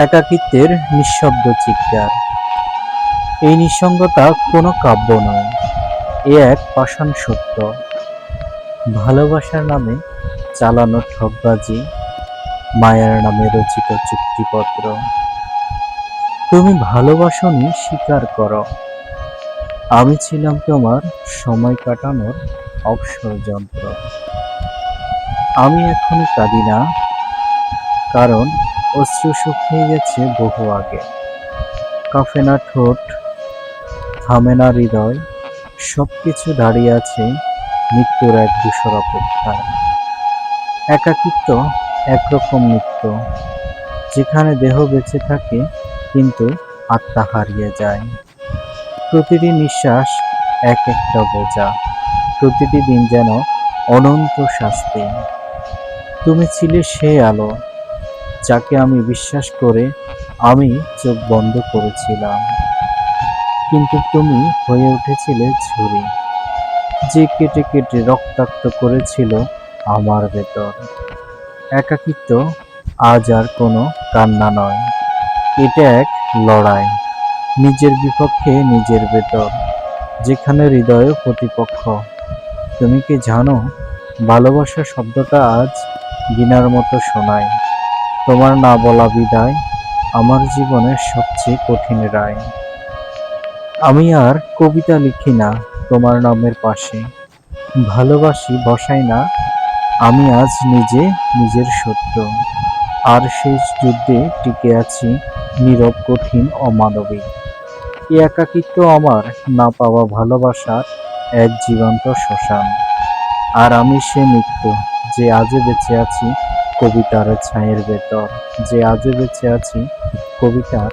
একাকিত্বের নিঃশব্দ চিৎকার। এই নিঃসঙ্গতা কোনো কাব্য নয়, এ এক পাষাণ সত্য। ভালোবাসার নামে চালানো ঠগবাজি, মায়ার নামে রচিত চুক্তিপত্র। তুমি ভালোবাসোনি স্বীকার করো, আমি ছিলাম তোমার সময় কাটানোর অবসর যন্ত্র। আমি এখনো কাঁদি না, কারণ অশ্রু শুকিয়ে গেছে বহু আগে। কাঁপে না ঠোঁট, থামে না হৃদয়, সবকিছু দাঁড়িয়ে আছে মৃত্যুর এক ধূসর অপেক্ষায়। একাকিত্ব একরকম মৃত্যু, যেখানে দেহ বেঁচে থাকে কিন্তু আত্মা হারিয়ে যায়। প্রতিটি নিঃশ্বাস এক একটা বোঝা, প্রতিটি দিন যেন অনন্ত শাস্তি। তুমি ছিলে সেই আলো, যাকে আমি বিশ্বাস করে আমি চোখ বন্ধ করেছিলাম, কিন্তু তুমি হয়ে উঠেছিলে ছুরি, যে কেটে কেটে রক্তাক্ত করেছিল আমার ভেতর। একাকিত্ব আজ আর কোনো কান্না নয়, এটা এক লড়াই, নিজের বিপক্ষে নিজের ভেতর, যেখানে হৃদয় প্রতিপক্ষ। তুমি কি জানো, ভালোবাসা শব্দটা আজ ঘৃণার মতো শোনায়। তোমার না বলা বিদায় আমার জীবনের সবচেয়ে কঠিন রায়। আমি আর কবিতা লিখি না তোমার নামের পাশে, ভালোবাসি বসাই না, আমি আজ নিজে নিজের শত্রু। আর শেষ যুদ্ধে টিকে আছি, নীরব, কঠিন, অমানবিক। এই একাকিত্ব আমার না পাওয়া ভালোবাসার এক জীবন্ত শ্মশান। আর আমি সে মৃত্যু, যে আজও বেঁচে আছি কবিতার ছায়ের ভেতর, যে আজও বেঁচে আছি কবিতার